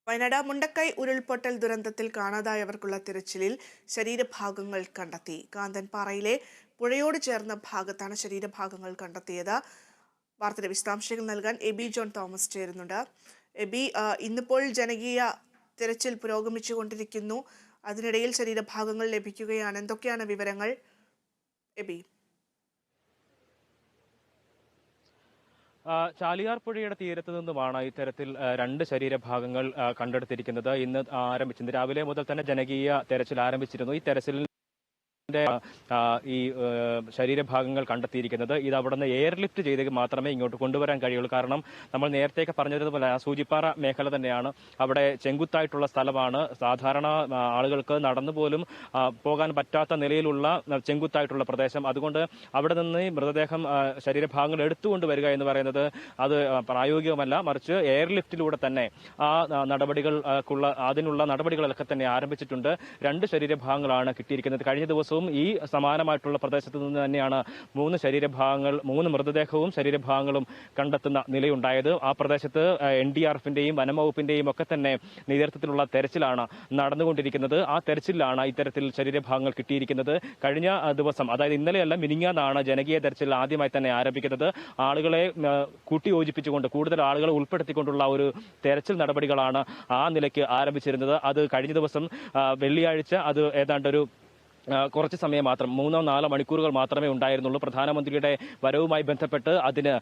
വയനാട് മുണ്ടക്കൈ ഉരുൾപൊട്ടൽ ദുരന്തത്തിൽ കാണാതായവർക്കുള്ള തിരച്ചിലിൽ ശരീരഭാഗങ്ങൾ കണ്ടെത്തി. കാന്തൻപാറയിലെ പുഴയോട് ചേർന്ന ഭാഗത്താണ് ശരീരഭാഗങ്ങൾ കണ്ടെത്തിയത്. വാർത്തയുടെ വിശദാംശങ്ങൾ നൽകാൻ എബി ജോൺ തോമസ് ചേരുന്നുണ്ട്. എബി, ഇന്നിപ്പോൾ ജനകീയ തിരച്ചിൽ പുരോഗമിച്ചുകൊണ്ടിരിക്കുന്നു. അതിനിടയിൽ ശരീരഭാഗങ്ങൾ ലഭിക്കുകയാണ്. എന്തൊക്കെയാണ് വിവരങ്ങൾ, എബി? ചാലിയാർ പുഴയുടെ തീരത്ത് നിന്നുമാണ് ഇത്തരത്തിൽ രണ്ട് ശരീരഭാഗങ്ങൾ കണ്ടെടുത്തിരിക്കുന്നത്. ഇന്ന് രാവിലെ മുതൽ തന്നെ ജനകീയ തെരച്ചിൽ ആരംഭിച്ചിരുന്നു. ഈ തെരച്ചിലിൽ ഈ ശരീരഭാഗങ്ങൾ കണ്ടെത്തിയിരിക്കുന്നത് ഇത് അവിടെ നിന്ന് എയർലിഫ്റ്റ് ചെയ്ത് മാത്രമേ ഇങ്ങോട്ട് കൊണ്ടുവരാൻ കഴിയുള്ളൂ. കാരണം നമ്മൾ നേരത്തെയൊക്കെ പറഞ്ഞതുപോലെ സൂചിപ്പാറ മേഖല തന്നെയാണ്, അവിടെ ചെങ്കുത്തായിട്ടുള്ള സ്ഥലമാണ്. സാധാരണ ആളുകൾക്ക് നടന്നു പോലും പോകാൻ പറ്റാത്ത നിലയിലുള്ള ചെങ്കുത്തായിട്ടുള്ള പ്രദേശം. അതുകൊണ്ട് അവിടെ നിന്ന് മൃതദേഹം ശരീരഭാഗങ്ങൾ എടുത്തുകൊണ്ട് വരിക എന്ന് പറയുന്നത് അത് പ്രായോഗികമല്ല. മറിച്ച് എയർലിഫ്റ്റിലൂടെ തന്നെ ആ അതിനുള്ള നടപടികളൊക്കെ തന്നെ ആരംഭിച്ചിട്ടുണ്ട്. രണ്ട് ശരീരഭാഗങ്ങളാണ് കിട്ടിയിരിക്കുന്നത്. കഴിഞ്ഞ ദിവസവും ഈ സമാനമായിട്ടുള്ള പ്രദേശത്ത് നിന്ന് തന്നെയാണ് മൂന്ന് മൃതദേഹവും ശരീരഭാഗങ്ങളും കണ്ടെത്തുന്ന നിലയുണ്ടായത്. ആ പ്രദേശത്ത് NDRFന്റെയും വനംവകുപ്പിന്റെയും ഒക്കെ തന്നെ നേതൃത്വത്തിലുള്ള തെരച്ചിലാണ് നടന്നുകൊണ്ടിരിക്കുന്നത്. ആ തെരച്ചിലാണ് ഇത്തരത്തിൽ ശരീരഭാഗങ്ങൾ കിട്ടിയിരിക്കുന്നത്. കഴിഞ്ഞ ദിവസം, അതായത് ഇന്നലെയല്ല മിനിങ്ങാന്നാണ് ജനകീയ തെരച്ചിൽ ആദ്യമായി തന്നെ ആരംഭിക്കുന്നത്. ആളുകളെ കൂട്ടിയോജിപ്പിച്ചുകൊണ്ട് കൂടുതൽ ആളുകളെ ഉൾപ്പെടുത്തിക്കൊണ്ടുള്ള ഒരു തെരച്ചിൽ നടപടികളാണ് ആ നിലയ്ക്ക് ആരംഭിച്ചിരുന്നത്. അത് കഴിഞ്ഞ ദിവസം വെള്ളിയാഴ്ച അത് ഏതാണ്ടൊരു കുറച്ച് സമയം മാത്രം 3-4 മണിക്കൂറുകൾ മാത്രമേ ഉണ്ടായിരുന്നുള്ളൂ. പ്രധാനമന്ത്രിയുടെ വരവുമായി ബന്ധപ്പെട്ട് അതിന്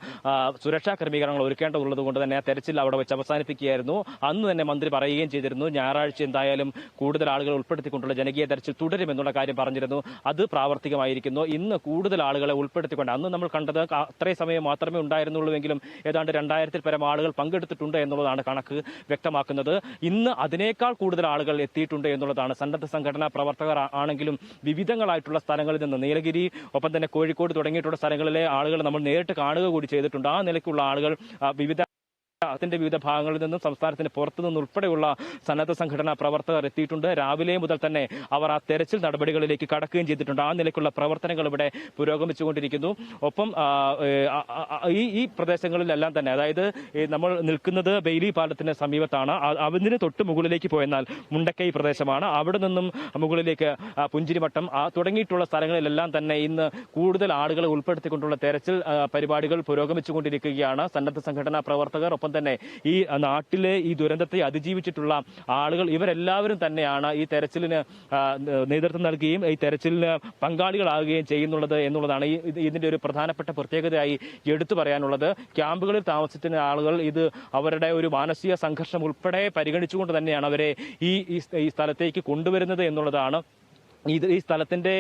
സുരക്ഷാ ക്രമീകരണങ്ങൾ ഒരുക്കേണ്ടതുള്ളത് കൊണ്ട് തന്നെ ആ തെരച്ചിൽ അവിടെ വെച്ച് അവസാനിപ്പിക്കുകയായിരുന്നു. അന്ന് തന്നെ മന്ത്രി പറയുകയും ചെയ്തിരുന്നു, ഞായറാഴ്ച എന്തായാലും കൂടുതൽ ആളുകളെ ഉൾപ്പെടുത്തിക്കൊണ്ടുള്ള ജനകീയ തെരച്ചിൽ തുടരുമെന്നുള്ള കാര്യം പറഞ്ഞിരുന്നു. അത് പ്രാവർത്തികമായിരിക്കുന്നു. ഇന്ന് കൂടുതൽ ആളുകളെ ഉൾപ്പെടുത്തിക്കൊണ്ട്, അന്ന് നമ്മൾ കണ്ടത് അത്രയും സമയം മാത്രമേ ഉണ്ടായിരുന്നുള്ളൂവെങ്കിലും ഏതാണ്ട് 2000-ൽ പരം ആളുകൾ പങ്കെടുത്തിട്ടുണ്ട് എന്നുള്ളതാണ് കണക്ക് വ്യക്തമാക്കുന്നത്. ഇന്ന് അതിനേക്കാൾ കൂടുതൽ ആളുകൾ എത്തിയിട്ടുണ്ട് എന്നുള്ളതാണ്. സന്നദ്ധ സംഘടനാ പ്രവർത്തകർ ആണെങ്കിലും വിവിധങ്ങളായിട്ടുള്ള സ്ഥലങ്ങളിൽ നിന്ന്, നീലഗിരി ഒപ്പം തന്നെ കോഴിക്കോട് തുടങ്ങിയിട്ടുള്ള സ്ഥലങ്ങളിലെ ആളുകൾ നമ്മൾ നേരിട്ട് കാണുക കൂടി ചെയ്തിട്ടുണ്ട്. ആ നിലയ്ക്കുള്ള ആളുകൾ വിവിധ ഭാഗങ്ങളിൽ നിന്നും സംസ്ഥാനത്തിന് പുറത്തു നിന്നുൾപ്പെടെയുള്ള സന്നദ്ധ സംഘടനാ പ്രവർത്തകർ എത്തിയിട്ടുണ്ട്. രാവിലെ മുതൽ തന്നെ അവർ ആ തെരച്ചിൽ നടപടികളിലേക്ക് കടക്കുകയും ചെയ്തിട്ടുണ്ട്. ആ നിലയ്ക്കുള്ള പ്രവർത്തനങ്ങൾ ഇവിടെ പുരോഗമിച്ചുകൊണ്ടിരിക്കുന്നു. ഒപ്പം ഈ പ്രദേശങ്ങളിലെല്ലാം തന്നെ, അതായത് നമ്മൾ നിൽക്കുന്നത് ബെയിലി പാലത്തിന് സമീപത്താണ്. അതിന് തൊട്ട് മുകളിലേക്ക് പോയെന്നാൽ മുണ്ടക്കൈ പ്രദേശമാണ്. അവിടെ നിന്നും മുകളിലേക്ക് പുഞ്ചിരിമട്ടം തുടങ്ങിയിട്ടുള്ള സ്ഥലങ്ങളിലെല്ലാം തന്നെ ഇന്ന് കൂടുതൽ ആളുകളെ ഉൾപ്പെടുത്തിക്കൊണ്ടുള്ള തെരച്ചിൽ പരിപാടികൾ പുരോഗമിച്ചുകൊണ്ടിരിക്കുകയാണ്. സന്നദ്ധ സംഘടനാ പ്രവർത്തകർ ഒപ്പം തന്നെ ഈ നാട്ടിലെ ഈ ദുരന്തത്തെ അതിജീവിച്ചിട്ടുള്ള ആളുകൾ, ഇവരെല്ലാവരും തന്നെയാണ് ഈ തെരച്ചിലിന് നേതൃത്വം നൽകുകയും ഈ തെരച്ചിലിന് പങ്കാളികളാകുകയും ചെയ്യുന്നുള്ളത് എന്നുള്ളതാണ് ഇതിന്റെ ഒരു പ്രധാനപ്പെട്ട പ്രത്യേകതയായി എടുത്തു പറയാനുള്ളത്. ക്യാമ്പുകളിൽ താമസിക്കുന്ന ആളുകൾ ഇത് അവരുടെ ഒരു മാനസിക സംഘർഷം ഉൾപ്പെടെ പരിഗണിച്ചുകൊണ്ട് തന്നെയാണ് അവരെ ഈ സ്ഥലത്തേക്ക് കൊണ്ടുവരുന്നത് എന്നുള്ളതാണ്. ഈ സ്ഥലത്തിന്റെ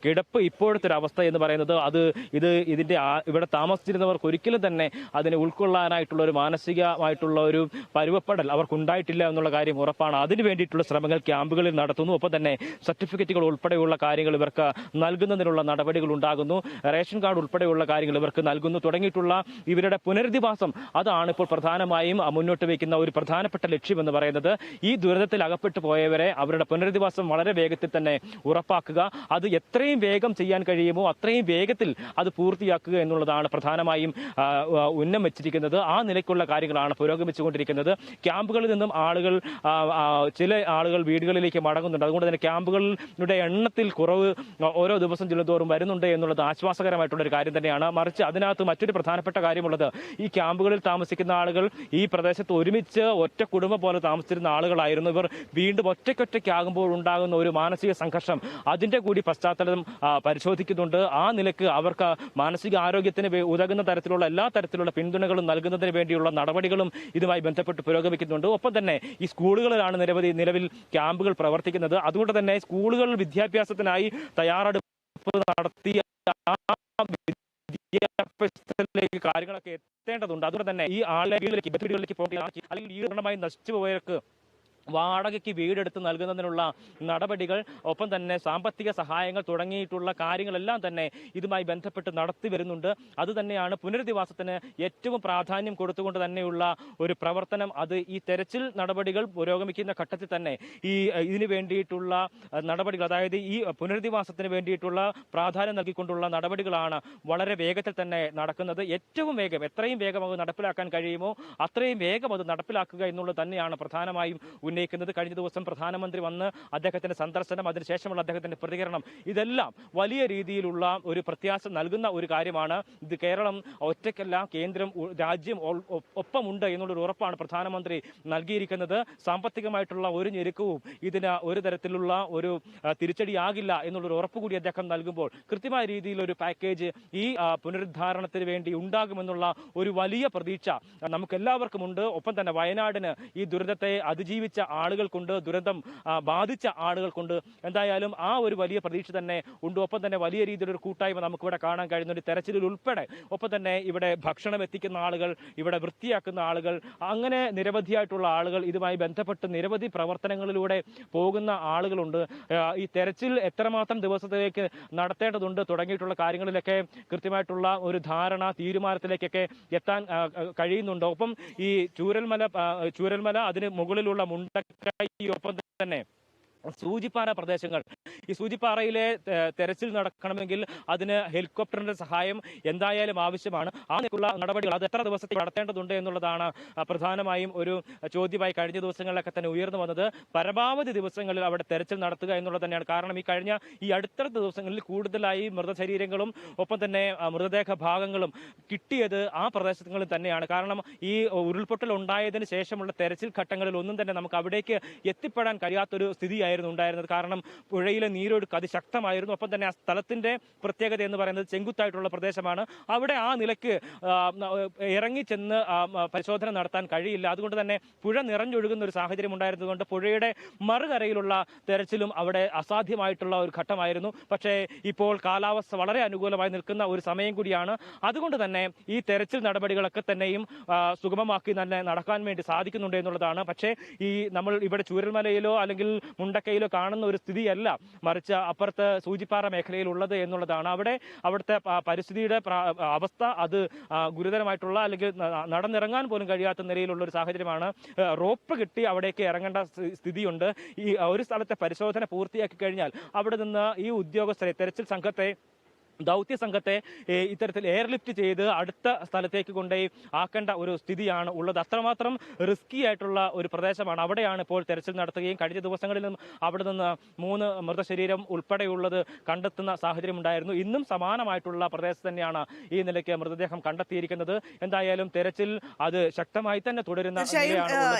കിടപ്പ് ഇപ്പോഴത്തെ ഒരു അവസ്ഥ എന്ന് പറയുന്നത് ഇവിടെ താമസിച്ചിരുന്നവർക്ക് ഒരിക്കലും തന്നെ അതിനെ ഉൾക്കൊള്ളാനായിട്ടുള്ള ഒരു മാനസികമായിട്ടുള്ള ഒരു പരുവപ്പെടൽ അവർക്കുണ്ടായിട്ടില്ല എന്നുള്ള കാര്യം ഉറപ്പാണ്. അതിനു വേണ്ടിയിട്ടുള്ള ശ്രമങ്ങൾ ക്യാമ്പുകളിൽ നടത്തുന്നു. ഒപ്പം തന്നെ സർട്ടിഫിക്കറ്റുകൾ ഉൾപ്പെടെയുള്ള കാര്യങ്ങൾ ഇവർക്ക് നൽകുന്നതിനുള്ള നടപടികൾ ഉണ്ടാകുന്നു. റേഷൻ കാർഡ് ഉൾപ്പെടെയുള്ള കാര്യങ്ങൾ ഇവർക്ക് നൽകുന്നു. തുടങ്ങിയിട്ടുള്ള ഇവരുടെ പുനരധിവാസം, അതാണ് ഇപ്പോൾ പ്രധാനമായും മുന്നോട്ട് വയ്ക്കുന്ന ഒരു പ്രധാനപ്പെട്ട ലക്ഷ്യം എന്ന് പറയുന്നത്. ഈ ദുരന്തത്തിൽ അകപ്പെട്ടു പോയവരെ അവരുടെ പുനരധിവാസം വളരെ വേഗത്തിൽ തന്നെ ഉറപ്പാക്കുക. അത് എത്രയും വേഗം ചെയ്യാൻ കഴിയുമോ അത്രയും വേഗത്തിൽ അത് പൂർത്തിയാക്കുക എന്നുള്ളതാണ് പ്രധാനമായും ഉന്നം വെച്ചിരിക്കുന്നത്. ആ നിലയ്ക്കുള്ള കാര്യങ്ങളാണ് പുരോഗമിച്ചുകൊണ്ടിരിക്കുന്നത്. ക്യാമ്പുകളിൽ നിന്നും ചില ആളുകൾ വീടുകളിലേക്ക് മടങ്ങുന്നുണ്ട്. അതുകൊണ്ട് തന്നെ ക്യാമ്പുകളുടെ എണ്ണത്തിൽ കുറവ് ഓരോ ദിവസം ചെല്ലുന്തോറും വരുന്നുണ്ട് എന്നുള്ളത് ആശ്വാസകരമായിട്ടുള്ള ഒരു കാര്യം തന്നെയാണ്. മറിച്ച് അതിനകത്ത് മറ്റൊരു പ്രധാനപ്പെട്ട കാര്യമുള്ളത്, ഈ ക്യാമ്പുകളിൽ താമസിക്കുന്ന ആളുകൾ ഈ പ്രദേശത്ത് ഒരുമിച്ച് ഒറ്റ കുടുംബം പോലെ താമസിച്ചിരുന്ന ആളുകളായിരുന്നു. ഇവർ വീണ്ടും ഒറ്റയ്ക്കൊറ്റയ്ക്കാകുമ്പോൾ ഉണ്ടാകുന്ന ഒരു മാനസിക സംഘർഷം, അതിന്റെ കൂടി പശ്ചാത്തലം പരിശോധിക്കുന്നുണ്ട്. ആ നിലക്ക് അവർക്ക് മാനസിക ആരോഗ്യത്തിന് ഉതകുന്ന തരത്തിലുള്ള എല്ലാ തരത്തിലുള്ള പിന്തുണകളും നൽകുന്നതിന് വേണ്ടിയുള്ള നടപടികളും ഇതുമായി ബന്ധപ്പെട്ട് പുരോഗമിക്കുന്നുണ്ട്. ഒപ്പം തന്നെ ഈ സ്കൂളുകളിലാണ് നിലവിൽ ക്യാമ്പുകൾ പ്രവർത്തിക്കുന്നത്. അതുകൊണ്ട് തന്നെ സ്കൂളുകൾ വിദ്യാഭ്യാസത്തിനായി തയ്യാറെടുപ്പ് നടത്തി വിദ്യാഭ്യാസത്തിലേക്ക് കാര്യങ്ങളൊക്കെ എത്തേണ്ടതുണ്ട്. അതുകൊണ്ട് തന്നെ ഈ വീടുകളിലേക്ക് പോകുക, അല്ലെങ്കിൽ പൂർണ്ണമായി നശിച്ചു പോയവർക്ക് വാടകയ്ക്ക് വീടെടുത്ത് നൽകുന്നതിനുള്ള നടപടികൾ, ഒപ്പം തന്നെ സാമ്പത്തിക സഹായങ്ങൾ തുടങ്ങിയിട്ടുള്ള കാര്യങ്ങളെല്ലാം തന്നെ ഇതുമായി ബന്ധപ്പെട്ട് നടത്തി വരുന്നുണ്ട്. അതുതന്നെയാണ് പുനരധിവാസത്തിന് ഏറ്റവും പ്രാധാന്യം കൊടുത്തുകൊണ്ട് തന്നെയുള്ള ഒരു പ്രവർത്തനം. അത് ഈ തെരച്ചിൽ നടപടികൾ പുരോഗമിക്കുന്ന ഘട്ടത്തിൽ തന്നെ ഇതിന് വേണ്ടിയിട്ടുള്ള നടപടികൾ, അതായത് ഈ പുനരധിവാസത്തിന് വേണ്ടിയിട്ടുള്ള പ്രാധാന്യം നൽകിക്കൊണ്ടുള്ള നടപടികളാണ് വളരെ വേഗത്തിൽ തന്നെ നടക്കുന്നത്. ഏറ്റവും വേഗം, എത്രയും വേഗം അത് നടപ്പിലാക്കാൻ കഴിയുമോ അത്രയും വേഗം അത് നടപ്പിലാക്കുക എന്നുള്ളത് തന്നെയാണ് പ്രധാനമായും ഉന്നയിക്കുന്നത്. കഴിഞ്ഞ ദിവസം പ്രധാനമന്ത്രി വന്ന് അദ്ദേഹത്തിന്റെ സന്ദർശനം, അതിനുശേഷമുള്ള അദ്ദേഹത്തിന്റെ പ്രതികരണം, ഇതെല്ലാം വലിയ രീതിയിലുള്ള ഒരു പ്രത്യാശ നൽകുന്ന ഒരു കാര്യമാണ്. ഇത് കേരളം ഒറ്റയ്ക്കല്ല, കേന്ദ്രം, രാജ്യം ഒപ്പമുണ്ട് എന്നുള്ളൊരു ഉറപ്പാണ് പ്രധാനമന്ത്രി നൽകിയിരിക്കുന്നത്. സാമ്പത്തികമായിട്ടുള്ള ഒരു ഞെരുക്കവും ഇതിന് ഒരു തരത്തിലുള്ള ഒരു തിരിച്ചടിയാകില്ല എന്നുള്ളൊരു ഉറപ്പ് കൂടി അദ്ദേഹം നൽകുമ്പോൾ കൃത്യമായ രീതിയിലൊരു പാക്കേജ് ഈ പുനരുദ്ധാരണത്തിന് വേണ്ടി ഉണ്ടാകുമെന്നുള്ള ഒരു വലിയ പ്രതീക്ഷ നമുക്കെല്ലാവർക്കുമുണ്ട്. ഒപ്പം തന്നെ വയനാടിന് ഈ ദുരന്തത്തെ അതിജീവിച്ച ആളുകൾക്കുണ്ട്, ദുരന്തം ബാധിച്ച ആളുകൾക്കുണ്ട്. എന്തായാലും ആ ഒരു വലിയ പ്രതീക്ഷ തന്നെ ഉണ്ട്. ഒപ്പം തന്നെ വലിയ രീതിയിലൊരു കൂട്ടായ്മ നമുക്കിവിടെ കാണാൻ കഴിയുന്നുണ്ട്, തെരച്ചിലിൽ ഉൾപ്പെടെ. ഒപ്പം തന്നെ ഇവിടെ ഭക്ഷണം എത്തിക്കുന്ന ആളുകൾ, ഇവിടെ വൃത്തിയാക്കുന്ന ആളുകൾ, അങ്ങനെ നിരവധിയായിട്ടുള്ള ആളുകൾ, ഇതുമായി ബന്ധപ്പെട്ട് നിരവധി പ്രവർത്തനങ്ങളിലൂടെ പോകുന്ന ആളുകളുണ്ട്. ഈ തെരച്ചിൽ എത്രമാത്രം ദിവസത്തിലേക്ക് നടത്തേണ്ടതുണ്ട് തുടങ്ങിയിട്ടുള്ള കാര്യങ്ങളിലൊക്കെ കൃത്യമായിട്ടുള്ള ഒരു ധാരണ, തീരുമാനത്തിലേക്കൊക്കെ എത്താൻ കഴിയുന്നുണ്ട്. ഒപ്പം ഈ ചൂരൽമല, അതിന് മുകളിലുള്ള മുണ്ടക്കൈ, ഒപ്പം തന്നെ സൂചിപ്പാറ പ്രദേശങ്ങൾ, ഈ സൂചിപ്പാറയിലെ തെരച്ചിൽ നടക്കണമെങ്കിൽ അതിന് ഹെലികോപ്റ്ററിന്റെ സഹായം എന്തായാലും ആവശ്യമാണ്. ആ നിലയ്ക്കുള്ള നടപടികൾ അത് എത്ര ദിവസത്തേക്ക് നടത്തേണ്ടതുണ്ട് എന്നുള്ളതാണ് പ്രധാനമായും ഒരു ചോദ്യമായി കഴിഞ്ഞ ദിവസങ്ങളിലൊക്കെ തന്നെ ഉയർന്നു വന്നത്. പരമാവധി ദിവസങ്ങളിൽ അവിടെ തെരച്ചിൽ നടത്തുക എന്നുള്ളത് തന്നെയാണ്. കാരണം ഈ അടുത്ത ദിവസങ്ങളിൽ കൂടുതലായി മൃതശരീരങ്ങളും ഒപ്പം തന്നെ മൃതദേഹ ഭാഗങ്ങളും കിട്ടിയത് ആ പ്രദേശങ്ങളിൽ തന്നെയാണ്. കാരണം ഈ ഉരുൾപൊട്ടൽ ഉണ്ടായതിനു ശേഷമുള്ള തെരച്ചിൽ ഘട്ടങ്ങളിൽ ഒന്നും തന്നെ നമുക്ക് അവിടേക്ക് എത്തിപ്പെടാൻ കഴിയാത്തൊരു സ്ഥിതിയായിരുന്നു ഉണ്ടായിരുന്നത്. കാരണം പുഴയിലെ നീരൊഴുക്ക് അതിശക്തമായിരുന്നു. ഒപ്പം തന്നെ ആ സ്ഥലത്തിന്റെ പ്രത്യേകത എന്ന് പറയുന്നത് ചെങ്കുത്തായിട്ടുള്ള പ്രദേശമാണ്. അവിടെ ആ നിലയ്ക്ക് ഇറങ്ങിച്ചെന്ന് പരിശോധന നടത്താൻ കഴിയില്ല. അതുകൊണ്ട് തന്നെ പുഴ നിറഞ്ഞൊഴുകുന്ന ഒരു സാഹചര്യം ഉണ്ടായിരുന്നതുകൊണ്ട് പുഴയുടെ മറുകരയിലുള്ള തെരച്ചിലും അവിടെ അസാധ്യമായിട്ടുള്ള ഒരു ഘട്ടമായിരുന്നു. പക്ഷേ ഇപ്പോൾ കാലാവസ്ഥ വളരെ അനുകൂലമായി നിൽക്കുന്ന ഒരു സമയം കൂടിയാണ്. അതുകൊണ്ട് തന്നെ ഈ തെരച്ചിൽ നടപടികളൊക്കെ തന്നെയും സുഗമമാക്കി തന്നെ നടക്കാൻ വേണ്ടി സാധിക്കുന്നുണ്ട് എന്നുള്ളതാണ്. പക്ഷേ നമ്മൾ ഇവിടെ ചൂരൽമലയിലോ അല്ലെങ്കിൽ മുണ്ടക്കയിലോ കാണുന്ന ഒരു സ്ഥിതിയല്ല മറിച്ച് അപ്പുറത്ത് സൂചിപ്പാറ മേഖലയിൽ ഉള്ളത് എന്നുള്ളതാണ്. അവിടുത്തെ പരിസ്ഥിതിയുടെ അവസ്ഥ അത് ഗുരുതരമായിട്ടുള്ള, അല്ലെങ്കിൽ നടന്നിറങ്ങാൻ പോലും കഴിയാത്ത നിലയിലുള്ള ഒരു സാഹചര്യമാണ്. റോപ്പ് കിട്ടി അവിടേക്ക് ഇറങ്ങേണ്ട സ്ഥിതിയുണ്ട്. ഈ ഒരു സ്ഥലത്തെ പരിശോധന പൂർത്തിയാക്കി കഴിഞ്ഞാൽ അവിടെ നിന്ന് ഈ ഉദ്യോഗസ്ഥരെ, തെരച്ചിൽ സംഘത്തെ, ദൗത്യ സംഘത്തെ ഇത്തരത്തിൽ എയർലിഫ്റ്റ് ചെയ്ത് അടുത്ത സ്ഥലത്തേക്ക് കൊണ്ടുപോയി ആക്കേണ്ട ഒരു സ്ഥിതിയാണ് ഉള്ളത്. അത്രമാത്രം റിസ്കി ആയിട്ടുള്ള ഒരു പ്രദേശമാണ്. അവിടെയാണ് ഇപ്പോൾ തെരച്ചിൽ നടത്തുകയും കഴിഞ്ഞ ദിവസങ്ങളിലും അവിടെ നിന്ന് 3 മൃതശരീരം ഉൾപ്പെടെയുള്ളത് കണ്ടെത്തുന്ന സാഹചര്യം ഉണ്ടായിരുന്നു. ഇന്നും സമാനമായിട്ടുള്ള പ്രദേശത്ത് തന്നെയാണ് ഈ നിലയ്ക്ക് മൃതദേഹം കണ്ടെത്തിയിരിക്കുന്നത്. എന്തായാലും തെരച്ചിൽ അത് ശക്തമായി തന്നെ തുടരുന്ന.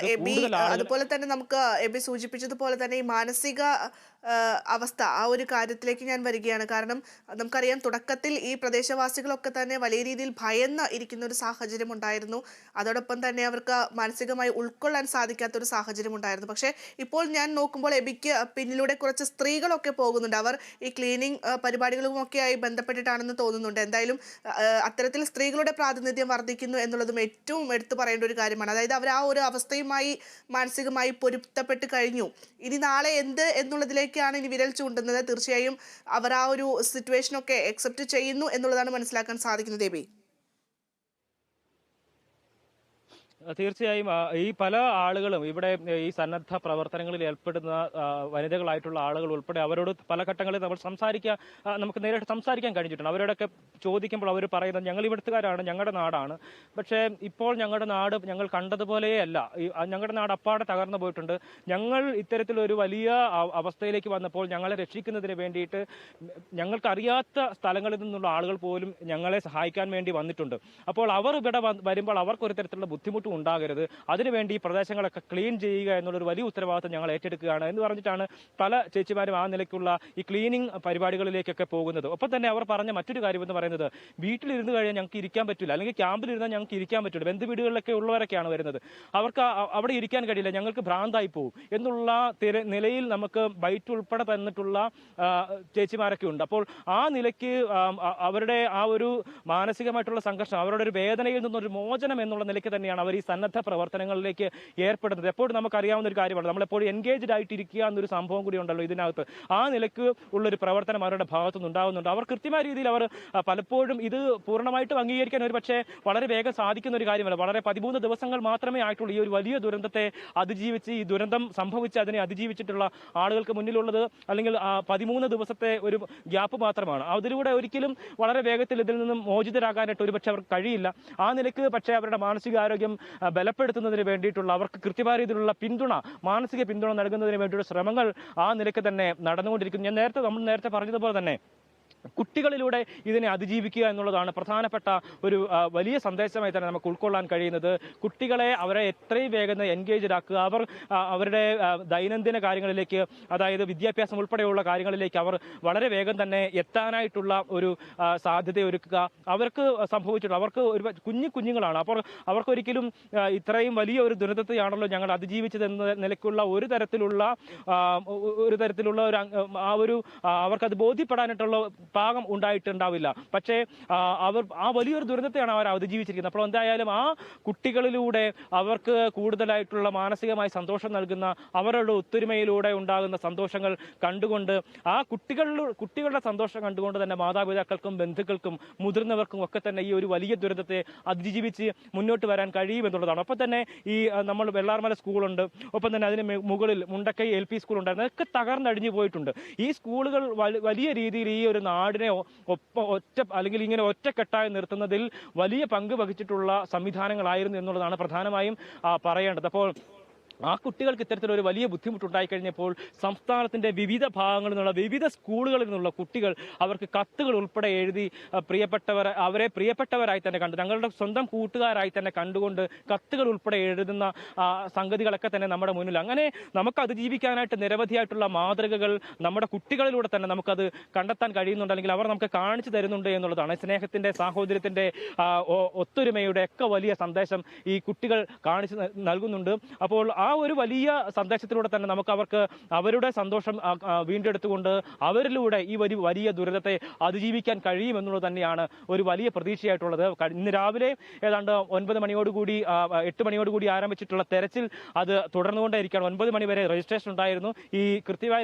അതുപോലെ തന്നെ നമുക്ക് എബി സൂചിപ്പിച്ചതുപോലെ തന്നെ ഈ മാനസിക അവസ്ഥ, ആ ഒരു കാര്യത്തിലേക്ക് ഞാൻ വരികയാണ്. കാരണം നമുക്കറിയാം, തുടക്കത്തിൽ ഈ പ്രദേശവാസികളൊക്കെ തന്നെ വലിയ രീതിയിൽ ഭയന്ന് ഇരിക്കുന്ന ഒരു സാഹചര്യം ഉണ്ടായിരുന്നു. അതോടൊപ്പം തന്നെ അവർക്ക് മാനസികമായി ഉൾക്കൊള്ളാൻ സാധിക്കാത്തൊരു സാഹചര്യം ഉണ്ടായിരുന്നു. പക്ഷേ ഇപ്പോൾ ഞാൻ നോക്കുമ്പോൾ എബിക്ക് പിന്നിലൂടെ കുറച്ച് സ്ത്രീകളൊക്കെ പോകുന്നുണ്ട്. അവർ ഈ ക്ലീനിങ് പരിപാടികളുമൊക്കെയായി ബന്ധപ്പെട്ടിട്ടാണെന്ന് തോന്നുന്നുണ്ട്. എന്തായാലും അത്തരത്തിൽ സ്ത്രീകളുടെ പ്രാതിനിധ്യം വർദ്ധിക്കുന്നു എന്നുള്ളതും ഏറ്റവും എടുത്തു പറയേണ്ട ഒരു കാര്യമാണ്. അതായത് അവർ ആ ഒരു അവസ്ഥയുമായി മാനസികമായി പൊരുത്തപ്പെട്ട് കഴിഞ്ഞു. ഇനി നാളെ എന്ത് എന്നുള്ളതിലേക്കാണ് ഇനി വിരൽ ചൂണ്ടുന്നത്. തീർച്ചയായും അവർ ആ ഒരു സിറ്റുവേഷനൊക്കെ അക്സെപ്റ്റ് ചെയ്യുന്നു എന്നുള്ളതാണ് മനസ്സിലാക്കാൻ സാധിക്കുന്നത്. എബി, തീർച്ചയായും ഈ പല ആളുകളും ഇവിടെ ഈ സന്നദ്ധ പ്രവർത്തനങ്ങളിൽ ഏർപ്പെടുന്ന വനിതകളായിട്ടുള്ള ആളുകൾ ഉൾപ്പെടെ അവരോട് പല ഘട്ടങ്ങളിൽ നമുക്ക് നേരിട്ട് സംസാരിക്കാൻ കഴിഞ്ഞിട്ടുണ്ട്. അവരോടൊക്കെ ചോദിക്കുമ്പോൾ അവർ പറയുന്നത്, ഞങ്ങൾ ഇവിടുത്തുകാരാണ്, ഞങ്ങളുടെ നാടാണ്, പക്ഷേ ഇപ്പോൾ ഞങ്ങളുടെ നാട് ഞങ്ങൾ കണ്ടതുപോലെയല്ല, ഞങ്ങളുടെ നാട് അപ്പാടെ തകർന്നു പോയിട്ടുണ്ട്. ഞങ്ങൾ ഇത്തരത്തിലൊരു വലിയ അവസ്ഥയിലേക്ക് വന്നപ്പോൾ ഞങ്ങളെ രക്ഷിക്കുന്നതിന് വേണ്ടിയിട്ട് ഞങ്ങൾക്കറിയാത്ത സ്ഥലങ്ങളിൽ നിന്നുള്ള ആളുകൾ പോലും ഞങ്ങളെ സഹായിക്കാൻ വേണ്ടി വന്നിട്ടുണ്ട്. അപ്പോൾ അവർ ഇവിടെ വരുമ്പോൾ അവർക്കൊരു തരത്തിലുള്ള ബുദ്ധിമുട്ടും ഉണ്ടാകരുത്. അതിനുവേണ്ടി ഈ പ്രദേശങ്ങളൊക്കെ ക്ലീൻ ചെയ്യുക എന്നുള്ളൊരു വലിയ ഉത്തരവാദിത്വം ഞങ്ങൾ ഏറ്റെടുക്കുകയാണ് എന്ന് പറഞ്ഞിട്ടാണ് പല ചേച്ചിമാരും ആ നിലയ്ക്കുള്ള ഈ ക്ലീനിങ് പരിപാടികളിലേക്കൊക്കെ പോകുന്നത്. ഒപ്പം തന്നെ അവർ പറഞ്ഞ മറ്റൊരു കാര്യം എന്ന് പറയുന്നത്, വീട്ടിലിരുന്ന് കഴിഞ്ഞാൽ ഞങ്ങൾക്ക് ഇരിക്കാൻ പറ്റില്ല, അല്ലെങ്കിൽ ക്യാമ്പിലിരുന്നാൽ ഞങ്ങൾക്ക് ഇരിക്കാൻ പറ്റില്ല, ബന്ധുവീടുകളിലൊക്കെ ഉള്ളവരൊക്കെയാണ് വരുന്നത്, അവർക്ക് അവിടെ ഇരിക്കാൻ കഴിയില്ല, ഞങ്ങൾക്ക് ഭ്രാന്തായി പോകും എന്നുള്ള നിലയിൽ നമുക്ക് ബൈറ്റ് ഉൾപ്പെടെ തന്നിട്ടുള്ള ചേച്ചിമാരൊക്കെ ഉണ്ട്. അപ്പോൾ ആ നിലയ്ക്ക് അവരുടെ ആ ഒരു മാനസികമായിട്ടുള്ള സംഘർഷം, അവരുടെ ഒരു വേദനയിൽ നിന്നൊരു മോചനം എന്നുള്ള നിലയ്ക്ക് തന്നെയാണ് അവർ ഈ സന്നദ്ധ പ്രവർത്തനങ്ങളിലേക്ക് ഏർപ്പെടുന്നത്. എപ്പോഴും നമുക്കറിയാവുന്ന ഒരു കാര്യമാണ്, നമ്മളെപ്പോഴും എൻഗേജ്ഡ് ആയിട്ടിരിക്കുക എന്നൊരു സംഭവം കൂടി ഉണ്ടല്ലോ ഇതിനകത്ത്. ആ നിലയ്ക്ക് ഉള്ളൊരു പ്രവർത്തനം അവരുടെ ഭാഗത്തുനിന്ന് ഉണ്ടാകുന്നുണ്ട്. അവർ കൃത്യമായ രീതിയിൽ അവർ പലപ്പോഴും ഇത് പൂർണ്ണമായിട്ടും അംഗീകരിക്കാൻ ഒരു പക്ഷേ വളരെ വേഗം സാധിക്കുന്ന ഒരു കാര്യമല്ല. വളരെ 13 ദിവസങ്ങൾ മാത്രമേ ആയിട്ടുള്ളൂ ഈ ഒരു വലിയ ദുരന്തത്തെ അതിജീവിച്ച്, ഈ ദുരന്തം സംഭവിച്ച് അതിനെ അതിജീവിച്ചിട്ടുള്ള ആളുകൾക്ക് മുന്നിലുള്ളത്. അല്ലെങ്കിൽ 13 ദിവസത്തെ ഒരു ഗ്യാപ്പ് മാത്രമാണ്. അതിലൂടെ ഒരിക്കലും വളരെ വേഗത്തിൽ ഇതിൽ നിന്നും മോചിതരാകാനായിട്ട് ഒരുപക്ഷെ അവർക്ക് കഴിയില്ല. ആ നിലയ്ക്ക് പക്ഷേ അവരുടെ മാനസികാരോഗ്യം ബലപ്പെടുത്തുന്നതിന് വേണ്ടിയിട്ടുള്ള, അവർക്ക് കൃത്യമായ രീതിയിലുള്ള പിന്തുണ, മാനസിക പിന്തുണ നൽകുന്നതിന് വേണ്ടിയുള്ള ശ്രമങ്ങൾ ആ നിലയ്ക്ക് തന്നെ നടന്നുകൊണ്ടിരിക്കുന്നു. നമ്മൾ നേരത്തെ പറഞ്ഞതുപോലെ തന്നെ കുട്ടികളിലൂടെ ഇതിനെ അതിജീവിക്കുക എന്നുള്ളതാണ് പ്രധാനപ്പെട്ട ഒരു വലിയ സന്ദേശമായി തന്നെ നമുക്ക് ഉൾക്കൊള്ളാൻ കഴിയുന്നത്. കുട്ടികളെ അവരെ എത്രയും വേഗം എൻഗേജ്ഡ് ആക്കുക, അവരുടെ ദൈനംദിന കാര്യങ്ങളിലേക്ക്, അതായത് വിദ്യാഭ്യാസം ഉൾപ്പെടെയുള്ള കാര്യങ്ങളിലേക്ക് അവർ വളരെ വേഗം തന്നെ എത്താനായിട്ടുള്ള ഒരു സാധ്യതയൊരുക്കുക. അവർക്ക് സംഭവിച്ചിട്ടുള്ള, അവർക്ക് ഒരു കുഞ്ഞുങ്ങളാണ്, അപ്പോൾ അവർക്കൊരിക്കലും ഇത്രയും വലിയ ഒരു ദുരന്തത്തെയാണല്ലോ ഞങ്ങൾ അതിജീവിച്ചത് എന്ന നിലയ്ക്കുള്ള ഒരു തരത്തിലുള്ള അവർക്കത് ബോധ്യപ്പെടാനായിട്ടുള്ള പാകം ഉണ്ടായിട്ടുണ്ടാവില്ല. പക്ഷേ അവർ ആ വലിയൊരു ദുരന്തത്തെയാണ് അവർ അതിജീവിച്ചിരിക്കുന്നത്. അപ്പോൾ എന്തായാലും ആ കുട്ടികളിലൂടെ അവർക്ക് കൂടുതലായിട്ടുള്ള മാനസികമായി സന്തോഷം നൽകുന്ന, അവരുടെ ഒത്തൊരുമയിലൂടെ ഉണ്ടാകുന്ന സന്തോഷങ്ങൾ കണ്ടുകൊണ്ട്, ആ കുട്ടികളുടെ സന്തോഷം കണ്ടുകൊണ്ട് തന്നെ മാതാപിതാക്കൾക്കും ബന്ധുക്കൾക്കും മുതിർന്നവർക്കും ഒക്കെ തന്നെ ഈ ഒരു വലിയ ദുരന്തത്തെ അതിജീവിച്ച് മുന്നോട്ട് വരാൻ കഴിയുമെന്നുള്ളതാണ്. ഒപ്പം തന്നെ ഈ നമ്മൾ വെള്ളാർമല സ്കൂളുണ്ട്, ഒപ്പം തന്നെ അതിന് മുകളിൽ മുണ്ടക്കൈ LP സ്കൂൾ ഉണ്ടായിരുന്നു, അതൊക്കെ തകർന്നടിഞ്ഞു പോയിട്ടുണ്ട്. ഈ സ്കൂളുകൾ വലിയ രീതിയിൽ ഈ ഒരു നാടിനെ അല്ലെങ്കിൽ ഇങ്ങനെ ഒറ്റക്കെട്ടായി നിർത്തുന്നതിൽ വലിയ പങ്ക് വഹിച്ചിട്ടുള്ള സംവിധാനങ്ങളായിരുന്നു എന്നുള്ളതാണ് പ്രധാനമായും പറയേണ്ടത്. അപ്പോൾ ആ കുട്ടികൾക്ക് ഇത്തരത്തിലൊരു വലിയ ബുദ്ധിമുട്ടുണ്ടായി കഴിഞ്ഞപ്പോൾ സംസ്ഥാനത്തിൻ്റെ വിവിധ ഭാഗങ്ങളിൽ നിന്നുള്ള, വിവിധ സ്കൂളുകളിൽ നിന്നുള്ള കുട്ടികൾ അവർക്ക് കത്തുകൾ ഉൾപ്പെടെ എഴുതി അവരെ പ്രിയപ്പെട്ടവരായി തന്നെ കണ്ടു, ഞങ്ങളുടെ സ്വന്തം കൂട്ടുകാരായി തന്നെ കണ്ടുകൊണ്ട് കത്തുകൾ ഉൾപ്പെടെ എഴുതുന്ന സംഗതികളൊക്കെ തന്നെ നമ്മുടെ മുന്നിൽ. അങ്ങനെ നമുക്ക് അതിജീവിക്കാനായിട്ട് നിരവധിയായിട്ടുള്ള മാതൃകകൾ നമ്മുടെ കുട്ടികളിലൂടെ തന്നെ നമുക്കത് കണ്ടെത്താൻ കഴിയുന്നുണ്ട്, അല്ലെങ്കിൽ അവർ നമുക്ക് കാണിച്ചു തരുന്നുണ്ട് എന്നുള്ളതാണ്. സ്നേഹത്തിൻ്റെ, സാഹോദര്യത്തിൻ്റെ, ഒത്തൊരുമയുടെ ഒക്കെ വലിയ സന്ദേശം ഈ കുട്ടികൾ കാണിച്ചു നൽകുന്നുണ്ട്. അപ്പോൾ ആ ഒരു വലിയ സന്ദേശത്തിലൂടെ തന്നെ നമുക്ക് അവർക്ക് അവരുടെ സന്തോഷം വീണ്ടെടുത്തുകൊണ്ട് അവരിലൂടെ ഈ വലിയ ദുരന്തത്തെ അതിജീവിക്കാൻ കഴിയുമെന്നുള്ളത് തന്നെയാണ് ഒരു വലിയ പ്രതീക്ഷയായിട്ടുള്ളത്. ഇന്ന് രാവിലെ ഏതാണ്ട് 9 മണിയോടുകൂടി 8 മണിയോടുകൂടി ആരംഭിച്ചിട്ടുള്ള തെരച്ചിൽ അത് തുടർന്നുകൊണ്ടേയിരിക്കുകയാണ്. 9 മണി വരെ രജിസ്ട്രേഷൻ ഉണ്ടായിരുന്നു. ഈ കൃത്യമായ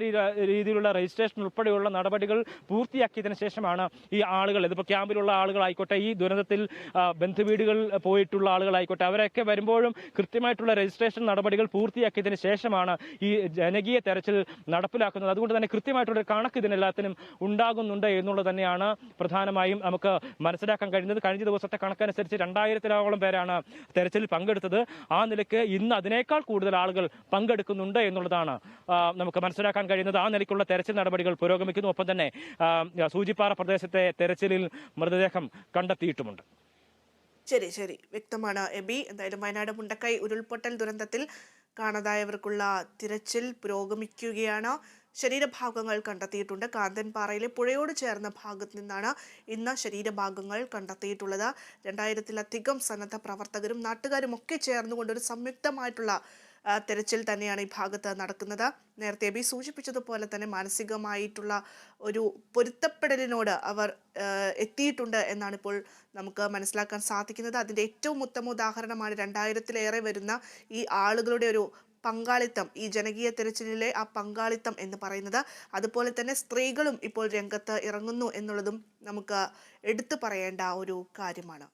രീതിയിലുള്ള രജിസ്ട്രേഷൻ ഉൾപ്പെടെയുള്ള നടപടികൾ പൂർത്തിയാക്കിയതിനു ശേഷമാണ് ഈ ആളുകൾ, ഇതിപ്പോൾ ക്യാമ്പിലുള്ള ആളുകളായിക്കോട്ടെ, ഈ ദുരന്തത്തിൽ ബന്ധുവീടുകളിൽ പോയിട്ടുള്ള ആളുകളായിക്കോട്ടെ, അവരൊക്കെ വരുമ്പോഴും കൃത്യമായിട്ടുള്ള രജിസ്ട്രേഷൻ നടപടികൾ പൂർത്തിയാക്കിയതിന് ശേഷമാണ് ഈ ജനകീയ തെരച്ചിൽ നടപ്പിലാക്കുന്നത്. അതുകൊണ്ട് തന്നെ കൃത്യമായിട്ടുള്ള കണക്ക് ഇതിനെല്ലാത്തിനും ഉണ്ടാകുന്നുണ്ട് എന്നുള്ളത് തന്നെയാണ് പ്രധാനമായും നമുക്ക് മനസ്സിലാക്കാൻ കഴിയുന്നത്. കഴിഞ്ഞ ദിവസത്തെ കണക്കനുസരിച്ച് 2000-ഓളം പേരാണ് തെരച്ചിലിൽ പങ്കെടുത്തത്. ആ നിലയ്ക്ക് ഇന്ന് അതിനേക്കാൾ കൂടുതൽ ആളുകൾ പങ്കെടുക്കുന്നുണ്ട് എന്നുള്ളതാണ് നമുക്ക് മനസ്സിലാക്കാൻ കഴിയുന്നത്. ആ നിലയ്ക്കുള്ള തെരച്ചിൽ നടപടികൾ പുരോഗമിക്കുന്നു. ഒപ്പം തന്നെ സൂചിപ്പാറ പ്രദേശത്തെ തെരച്ചിലിൽ മൃതദേഹം കണ്ടെത്തിയിട്ടുമുണ്ട്. ശരി, വ്യക്തമാണ് എബി. എന്തായാലും വയനാട് മുണ്ടക്കൈ ഉരുൾപൊട്ടൽ ദുരന്തത്തിൽ കാണാതായവർക്കുള്ള തിരച്ചിൽ പുരോഗമിക്കുകയാണ്. ശരീരഭാഗങ്ങൾ കണ്ടെത്തിയിട്ടുണ്ട്. കാന്തൻപാറയിലെ പുഴയോട് ചേർന്ന ഭാഗത്ത് നിന്നാണ് ഇന്ന് ശരീരഭാഗങ്ങൾ കണ്ടെത്തിയിട്ടുള്ളത്. 2000-ലധികം സന്നദ്ധ പ്രവർത്തകരും നാട്ടുകാരും ഒക്കെ ചേർന്നുകൊണ്ട് ഒരു സംയുക്തമായിട്ടുള്ള തെരച്ചിൽ തന്നെയാണ് ഈ ഭാഗത്ത് നടക്കുന്നത്. നേരത്തെ എബി സൂചിപ്പിച്ചതുപോലെ തന്നെ മാനസികമായിട്ടുള്ള ഒരു പൊരുത്തപ്പെടലിനോട് അവർ എത്തിയിട്ടുണ്ട് എന്നാണ് ഇപ്പോൾ നമുക്ക് മനസ്സിലാക്കാൻ സാധിക്കുന്നത്. അതിൻ്റെ ഏറ്റവും ഉത്തമ ഉദാഹരണമാണ് 2000-ലേറെ വരുന്ന ഈ ആളുകളുടെ ഒരു പങ്കാളിത്തം, ഈ ജനകീയ തെരച്ചിലിലെ ആ പങ്കാളിത്തം എന്ന് പറയുന്നത്. അതുപോലെ തന്നെ സ്ത്രീകളും ഇപ്പോൾ രംഗത്ത് ഇറങ്ങുന്നു എന്നുള്ളതും നമുക്ക് എടുത്തു പറയേണ്ട ഒരു കാര്യമാണ്.